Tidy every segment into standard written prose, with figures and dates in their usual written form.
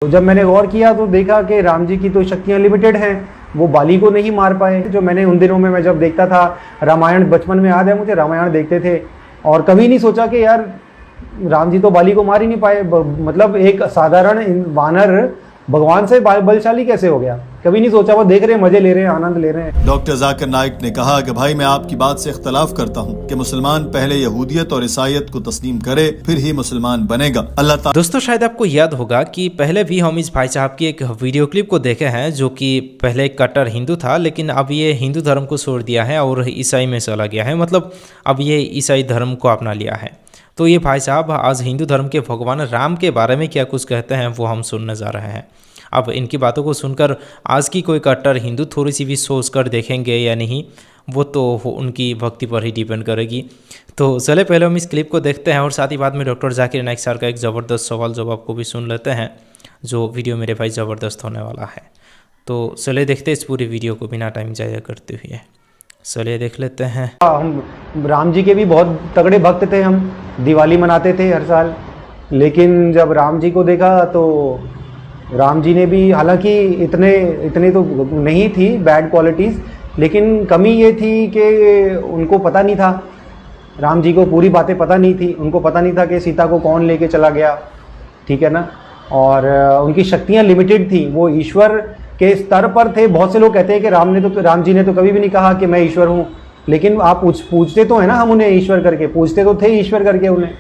तो जब मैंने गौर किया तो देखा कि राम जी की तो शक्तियाँ लिमिटेड हैं, वो बाली को नहीं मार पाए। जो मैंने उन दिनों में मैं जब देखता था रामायण, बचपन में याद है मुझे रामायण देखते थे, और कभी नहीं सोचा कि यार राम जी तो बाली को मार ही नहीं पाए। मतलब एक साधारण वानर भगवान से बलशाली कैसे हो गया, कभी नहीं सोचा। वो देख रहे हैं, मजे ले रहे हैं, आनंद ले रहे हैं। डॉक्टर जाकिर नाइक ने कहा कि भाई मैं आपकी बात से इख्तलाफ करता हूँ कि मुसलमान पहले यहूदियत और ईसाईयत को तस्लीम करे फिर ही मुसलमान बनेगा। अल्लाह ताला। दोस्तों शायद आपको याद होगा कि पहले भी हम इस भाई साहब की एक वीडियो क्लिप को देखे हैं, जो कि पहले कट्टर हिंदू था लेकिन अब ये हिंदू धर्म को छोड़ दिया है और ईसाई में चला गया है। मतलब अब ये ईसाई धर्म को अपना लिया है। तो ये भाई साहब आज हिंदू धर्म के भगवान राम के बारे में क्या कुछ कहते हैं वो हम सुनने जा रहे हैं। अब इनकी बातों को सुनकर आज की कोई कट्टर हिंदू थोड़ी सी भी सोच कर देखेंगे या नहीं, वो तो उनकी भक्ति पर ही डिपेंड करेगी। तो चले पहले हम इस क्लिप को देखते हैं और साथ ही बाद में डॉक्टर जाकिर नाइक सर का एक ज़बरदस्त सवाल जवाब को भी सुन लेते हैं, जो वीडियो मेरे भाई ज़बरदस्त होने वाला है। तो चले देखते हैं इस पूरी वीडियो को बिना टाइम ज़ाया करते हुए। चलिए देख लेते हैं। हम राम जी के भी बहुत तगड़े भक्त थे, हम दिवाली मनाते थे हर साल। लेकिन जब राम जी को देखा तो राम जी ने भी, हालांकि इतने तो नहीं थी बैड क्वालिटीज़, लेकिन कमी ये थी कि उनको पता नहीं था, राम जी को पूरी बातें पता नहीं थी। उनको पता नहीं था कि सीता को कौन लेके चला गया, ठीक है ना। और उनकी शक्तियाँ लिमिटेड थी, वो ईश्वर के स्तर पर थे। बहुत से लोग कहते हैं कि राम जी ने तो कभी भी नहीं कहा कि मैं ईश्वर हूँ, लेकिन आप पूछते तो है ना, हम उन्हें ईश्वर करके पूछते तो थे, ईश्वर करके उन्हें।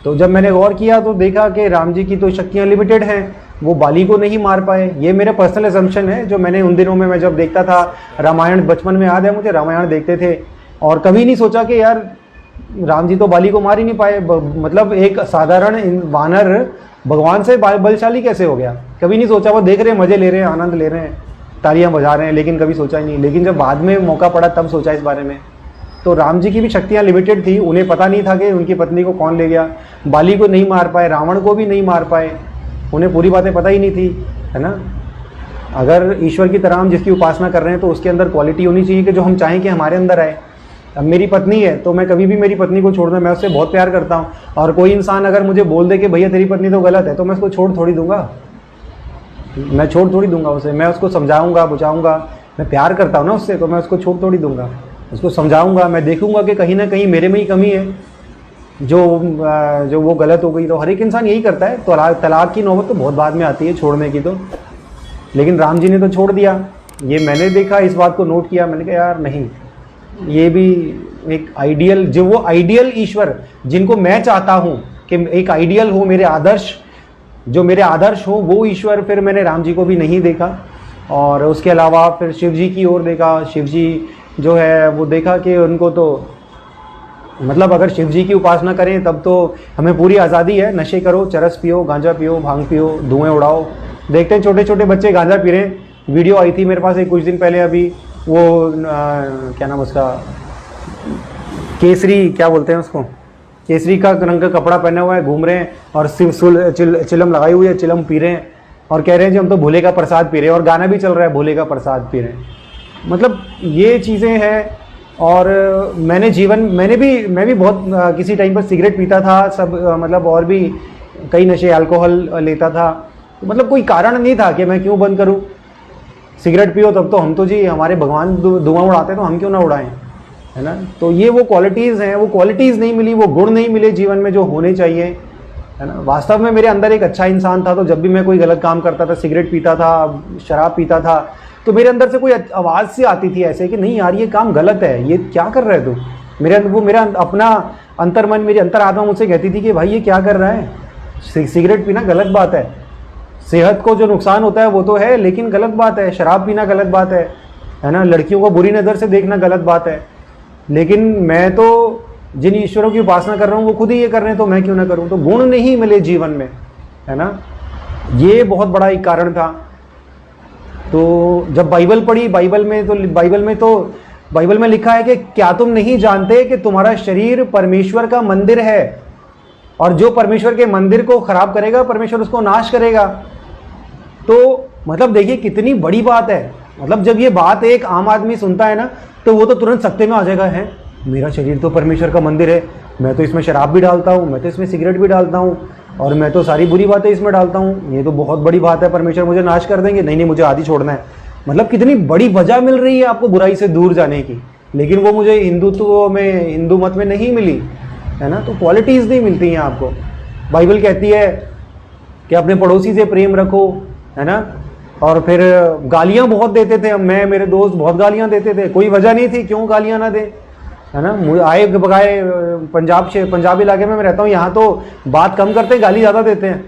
तो जब मैंने गौर किया तो देखा कि राम जी की तो शक्तियाँ लिमिटेड हैं, वो बाली को नहीं मार पाए। ये मेरा पर्सनल असम्पशन है, जो मैंने उन दिनों में मैं जब देखता था रामायण, बचपन में याद है मुझे रामायण देखते थे, और कभी नहीं सोचा कि यार राम जी तो बाली को मार ही नहीं पाए। मतलब एक साधारण वानर भगवान से बलशाली कैसे हो गया, कभी नहीं सोचा। वो देख रहे हैं, मजे ले रहे हैं, आनंद ले रहे हैं, तालियां बजा रहे हैं, लेकिन कभी सोचा ही नहीं। लेकिन जब बाद में मौका पड़ा तब सोचा इस बारे में। तो राम जी की भी शक्तियाँ लिमिटेड थी, उन्हें पता नहीं था कि उनकी पत्नी को कौन ले गया। बाली को नहीं मार पाए, रावण को भी नहीं मार पाए, उन्हें पूरी बातें पता ही नहीं थी, है ना। अगर ईश्वर की तरह हम जिसकी उपासना कर रहे हैं तो उसके अंदर क्वालिटी होनी चाहिए कि जो हम चाहें कि हमारे अंदर आए। अब मेरी पत्नी है तो मैं कभी भी मेरी पत्नी को छोड़ना, मैं उससे बहुत प्यार करता हूँ। और कोई इंसान अगर मुझे बोल दे कि भैया तेरी पत्नी तो गलत है, तो मैं उसको छोड़ थोड़ी दूंगा, मैं छोड़ थोड़ी दूंगा उसे। मैं उसको समझाऊंगा, बुझाऊंगा, मैं प्यार करता हूँ ना उससे, तो मैं उसको छोड़ थोड़ी दूंगा। उसको समझाऊंगा, मैं देखूंगा कि कहीं ना कहीं मेरे में ही कमी है, जो वो गलत हो गई। तो हर एक इंसान यही करता है। तो तलाक की नौबत तो बहुत बाद में आती है छोड़ने की तो, लेकिन राम जी ने तो छोड़ दिया। ये मैंने देखा, इस बात को नोट किया, मैंने कहा यार नहीं, ये भी एक आइडियल, जो वो आइडियल ईश्वर जिनको मैं चाहता हूँ कि एक आइडियल हो, मेरे आदर्श, जो मेरे आदर्श हो, वो ईश्वर फिर मैंने राम जी को भी नहीं देखा। और उसके अलावा फिर शिव जी की ओर देखा। शिव जी जो है वो देखा कि उनको तो, मतलब अगर शिव जी की उपासना करें तब तो हमें पूरी आज़ादी है। नशे करो, चरस पियो, गांजा पियो, भांग पियो, धुएं उड़ाओ। देखते हैं छोटे छोटे बच्चे गांजा पी रहे हैं। वीडियो आई थी मेरे पास एक कुछ दिन पहले, अभी वो क्या नाम उसका, केसरी, क्या बोलते हैं उसको, केसरी का रंग का कपड़ा पहना हुआ है, घूम रहे हैं और चिलम लगाई हुई है, चिलम पी रहे हैं और कह रहे हैं जी हम तो भोले का प्रसाद पी रहे हैं, और गाना भी चल रहा है भोले का प्रसाद पी रहे हैं। मतलब ये चीज़ें हैं। और मैं भी बहुत किसी टाइम पर सिगरेट पीता था, सब मतलब और भी कई नशे, अल्कोहल लेता था। मतलब कोई कारण नहीं था कि मैं क्यों बंद करूं। सिगरेट पियो तब तो हम तो जी, हमारे भगवान धुआं उड़ाते तो हम क्यों ना उड़ाएं, है ना। तो ये वो क्वालिटीज़ हैं, वो क्वालिटीज़ नहीं मिली, वो गुण नहीं मिले जीवन में जो होने चाहिए, है ना। वास्तव में मेरे अंदर एक अच्छा इंसान था, तो जब भी मैं कोई गलत काम करता था, सिगरेट पीता था, शराब पीता था, तो मेरे अंदर से कोई आवाज़ सी आती थी ऐसे कि नहीं यार ये काम गलत है, ये क्या कर रहा है तू। मेरा अपना अंतर्मन, मेरी अंतरात्मा मुझसे कहती थी कि भाई ये क्या कर रहा है, सिगरेट पीना गलत बात है, सेहत को जो नुकसान होता है वो तो है, लेकिन गलत बात है। शराब पीना गलत बात है ना। लड़कियों को बुरी नज़र से देखना गलत बात है। लेकिन मैं तो जिन ईश्वरों की उपासना कर रहा हूँ वो खुद ही ये कर रहे हैं, तो मैं क्यों ना करूँ। तो गुण नहीं मिले जीवन में, है ना, ये बहुत बड़ा एक कारण था। तो जब बाइबल पढ़ी, बाइबल में लिखा है कि क्या तुम नहीं जानते कि तुम्हारा शरीर परमेश्वर का मंदिर है, और जो परमेश्वर के मंदिर को खराब करेगा परमेश्वर उसको नाश करेगा। तो मतलब देखिए कितनी बड़ी बात है। मतलब जब ये बात एक आम आदमी सुनता है ना, तो वो तो तुरंत सकते में आ जाएगा, है मेरा शरीर तो परमेश्वर का मंदिर है, मैं तो इसमें शराब भी डालता हूँ, मैं तो इसमें सिगरेट भी डालता हूँ, और मैं तो सारी बुरी बातें इसमें डालता हूँ, ये तो बहुत बड़ी बात है, परमेश्वर मुझे नाश कर देंगे, नहीं नहीं मुझे आदि छोड़ना है। मतलब कितनी बड़ी वजह मिल रही है आपको बुराई से दूर जाने की, लेकिन वो मुझे हिंदुत्व में, हिंदू मत में नहीं मिली है ना। तो क्वालिटीज़ नहीं मिलती हैं आपको। बाइबल कहती है कि अपने पड़ोसी से प्रेम रखो, है ना। और फिर गालियाँ बहुत देते थे हम, मैं मेरे दोस्त बहुत गालियाँ देते थे, कोई वजह नहीं थी क्यों गालियाँ ना दे, है ना। मुझे आए बगाए पंजाब इलाके में मैं रहता हूँ, यहाँ तो बात कम करते हैं, गाली ज़्यादा देते हैं,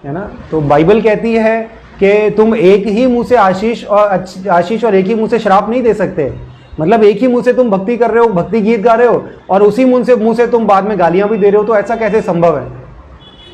है ना। तो बाइबल कहती है कि तुम एक ही मुंह से आशीष और एक ही मुंह से श्राप नहीं दे सकते। मतलब एक ही मुंह से तुम भक्ति कर रहे हो, भक्ति गीत गा रहे हो, और उसी मुंह से तुम बाद में गालियाँ भी दे रहे हो, तो ऐसा कैसे संभव है?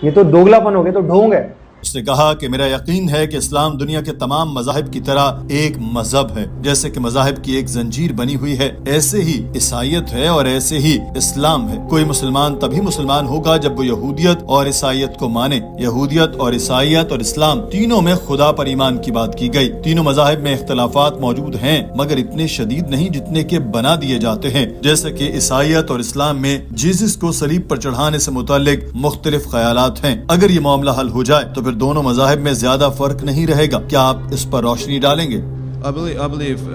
ये तो दोगलापन हो गया, तो ढोंग है। उसने कहा कि मेरा यकीन है कि इस्लाम दुनिया के तमाम मज़ाहिब की तरह एक मजहब है। जैसे कि मज़ाहिब की एक जंजीर बनी हुई है, ऐसे ही ईसाइयत है और ऐसे ही इस्लाम है। कोई मुसलमान तभी मुसलमान होगा जब वो यहूदियत और ईसाइयत को माने। यहूदियत और ईसाइयत और इस्लाम तीनों में खुदा पर ईमान की बात की गई। तीनों मज़ाहिब में इख्तलाफात मौजूद हैं, मगर इतने शदीद नहीं जितने के बना दिए जाते हैं। जैसे कि ईसाइयत और इस्लाम में जीसस को सलीब पर चढ़ाने से मुताल्लिक मुख्तलिफ ख्यालात हैं। अगर ये मामला हल हो जाए तो फिर दोनों मज़ाहिब में ज्यादा फर्क नहीं रहेगा। क्या आप इस पर रोशनी डालेंगे? I believe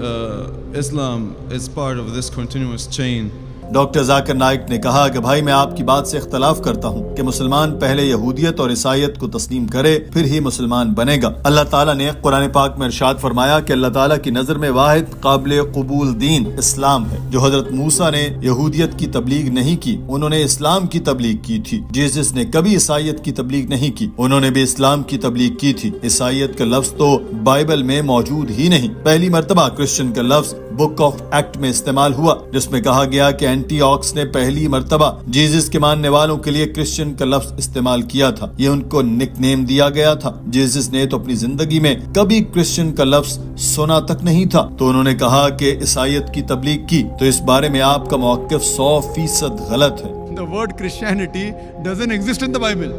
Islam is part of this continuous chain. Doctor Zakir Naik ने कहा कि भाई मैं आपकी बात से इख्तलाफ करता हूँ कि मुसलमान पहले यहूदियत और ईसाइयत को तस्लीम करे फिर ही मुसलमान बनेगा। अल्लाह ताला ने कुरान पाक में इरशाद फरमाया कि अल्लाह ताला की नजर में वाहिद काबिल कबूल दीन इस्लाम है। जो हजरत मूसा ने यहूदियत की तबलीग नहीं की, उन्होंने इस्लाम की तबलीग की थी। जीसस ने कभी ईसाइयत की तबलीग नहीं की, उन्होंने भी इस्लाम की तबलीग की थी। ईसाइयत का लफ्ज तो बाइबल में मौजूद ही नहीं। पहली मर्तबा क्रिश्चियन का लफ्ज बुक ऑफ एक्ट में इस्तेमाल हुआ, जिसमें कहा गया कि एंटीऑक्स ने पहली मर्तबा जीसस के मानने वालों के लिए क्रिश्चियन का लफ्ज इस्तेमाल किया था। ये उनको निकनेम दिया गया था। जीसस ने तो अपनी जिंदगी में कभी क्रिश्चियन का लफ्ज सुना तक नहीं था, तो उन्होंने कहा कि ईसाइयत की तबलीग की। तो इस बारे में आपका मौक़िफ़ 100% गलत है। The word Christianity doesn't exist in the Bible.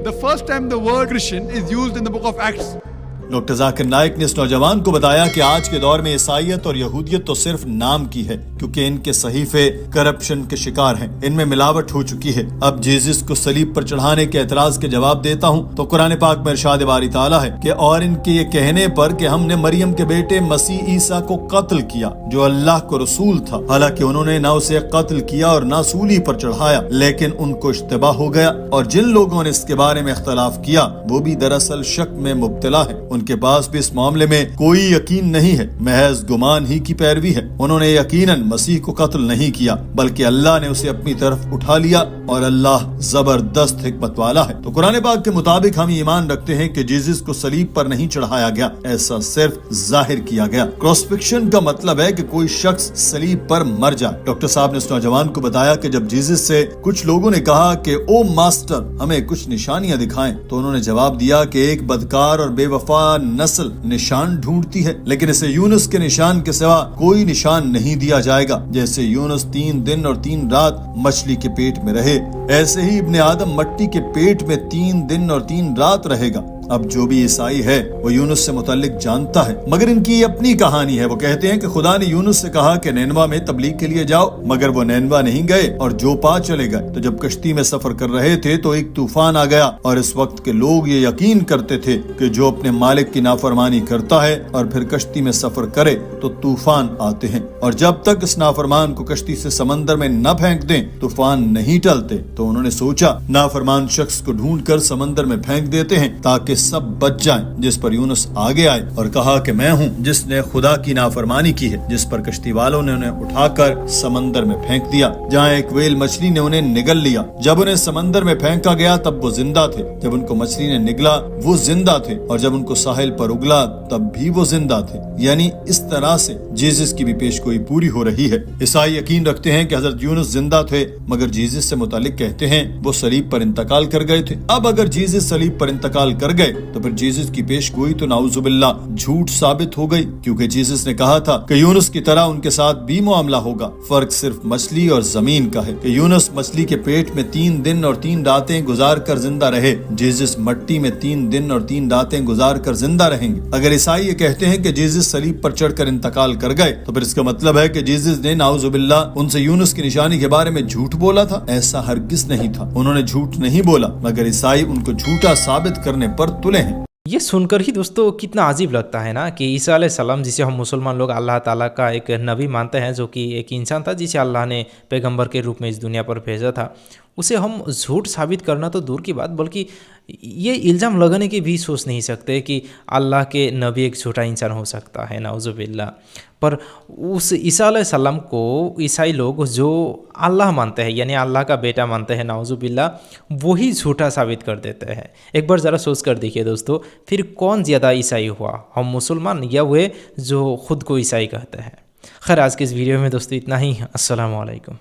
The first time the word Christian is used in the book of Acts. Doctor Zakir Naik ने इस नौजवान को बताया कि आज के दौर में ईसाइयत और यहूदियत तो सिर्फ नाम की है, क्योंकि इनके सहीफे करप्शन के शिकार हैं, इनमें मिलावट हो चुकी है। अब जीसस को सलीब पर चढ़ाने के एतराज के जवाब देता हूँ तो कुरान पाक में इरशाद बारी ताला है कि और इनके ये कहने पर कि हमने मरियम के बेटे मसीह ईसा को कत्ल किया जो अल्लाह को रसूल था, हालांकि उन्होंने न उसे कत्ल किया और न सूली पर चढ़ाया, लेकिन उनको इश्तिबाह हो गया। और जिन लोगों ने इसके बारे में इख्तलाफ किया वो भी दरअसल शक में मुब्तला है। उनके पास भी इस मामले में कोई यकीन नहीं है, महज गुमान ही की पैरवी है। उन्होंने यकीनन मसीह को कत्ल नहीं किया, बल्कि अल्लाह ने उसे अपनी तरफ उठा लिया और अल्लाह जबरदस्त हिकमत वाला है। तो कुरान पाक के मुताबिक हम ईमान रखते हैं कि जीसस को सलीब पर नहीं चढ़ाया गया, ऐसा सिर्फ जाहिर किया गया। क्रॉसफिक्शन का मतलब है कि कोई शख्स सलीब पर मर जाए। डॉक्टर साहब ने उस नौजवान को बताया कि जब जीसस से कुछ लोगों ने कहा कि ओ मास्टर हमें कुछ निशानियां दिखाएं, तो उन्होंने जवाब दिया कि एक बदकार और बेवफा नस्ल निशान ढूंढती है, लेकिन इसे यूनुस के निशान के सिवा कोई निशान नहीं दिया जाएगा। जैसे यूनुस 3 दिन और 3 रात मछली के पेट में रहे, ऐसे ही इब्ने आदम मट्टी के पेट में 3 दिन और 3 रात रहेगा। अब जो भी ईसाई है वो यूनुस से मुतल्लिक जानता है, मगर इनकी अपनी कहानी है। वो कहते हैं कि खुदा ने यूनुस से कहा कि नैनवा में तबलीग के लिए जाओ, मगर वो नैनवा नहीं गए और जोपा चले गए। तो जब कश्ती में सफर कर रहे थे तो एक तूफान आ गया, और इस वक्त के लोग ये यकीन करते थे कि जो अपने मालिक की नाफरमानी करता है और फिर कश्ती में सफर करे तो तूफान आते हैं, और जब तक इस नाफरमान को कश्ती से समंदर में न फेंक दें तूफान नहीं टलते। तो उन्होंने सोचा नाफरमान शख्स को ढूंढकर समंदर में फेंक देते हैं ताकि सब बच जाएं। जिस पर यूनुस आगे आए और कहा कि मैं हूँ जिसने खुदा की नाफरमानी की है, जिस पर कश्ती वालों ने उन्हें उठाकर समंदर में फेंक दिया, जहाँ एक व्हेल मछली ने उन्हें निगल लिया। जब उन्हें समंदर में फेंका गया तब वो जिंदा थे, जब उनको मछली ने निगला वो जिंदा थे, और जब उनको साहिल पर उगला तब भी वो जिंदा थे। यानी इस तरह से जीसस की भी पेशगोई पूरी हो रही है। ईसाई यकीन रखते हैं कि हजरत यूनुस जिंदा थे, मगर जीसस से मुतालिक कहते हैं वो सलीब पर इंतकाल कर गए थे। अब अगर जीसस सलीब पर इंतकाल कर गए तो फिर जीसस की पेशगोई तो नाउजुबिल्लाह झूठ साबित हो गई, क्योंकि जीसस ने कहा था कि यूनुस की तरह उनके साथ भी मामला होगा। फर्क सिर्फ मछली और जमीन का है कि यूनुस मछली के पेट में 3 दिन और 3 रातें गुजार कर जिंदा रहे, जीसस मट्टी में 3 दिन और 3 रातें गुजार कर जिंदा रहेंगे। अगर ईसाई ये कहते हैं कि जीसस सलीब पर चढ़कर इंतकाल कर कर गए, तो फिर इसका मतलब है कि जीसस ने नाउजुबिल्लाह उनसे यूनुस की निशानी के बारे में झूठ बोला था? ऐसा हरगिज नहीं था। उन्होंने झूठ नहीं बोला, मगर ईसाई उनको झूठा साबित करने पर तुले हैं। ये सुनकर ही दोस्तों कितना अजीब लगता है ना कि ईसा अलैहिस्सलाम, जिसे हम मुसलमान लोग अल्लाह ताला का एक नबी मानते हैं, जो कि एक इंसान था जिसे अल्लाह ने पैगंबर के रूप में इस दुनिया पर भेजा था, उसे हम झूठ साबित करना तो दूर की बात, बल्कि ये इल्ज़ाम लगाने की भी सोच नहीं सकते कि अल्लाह के नबी एक झूठा इंसान हो सकता है, नाउजुबिल्लाह। पर उस ईसा अलैहिस्सलाम को ईसाई लोग जो अल्लाह मानते हैं, यानी अल्लाह का बेटा मानते हैं, नाउजुबिल्लाह, वही झूठा साबित कर देते हैं। एक बार ज़रा सोच कर देखिए दोस्तों, फिर कौन ज़्यादा ईसाई हुआ, हम मुसलमान या वे जो खुद को ईसाई कहते हैं। खैर, आज के इस वीडियो में दोस्तों इतना ही। अस्सलाम वालेकुम।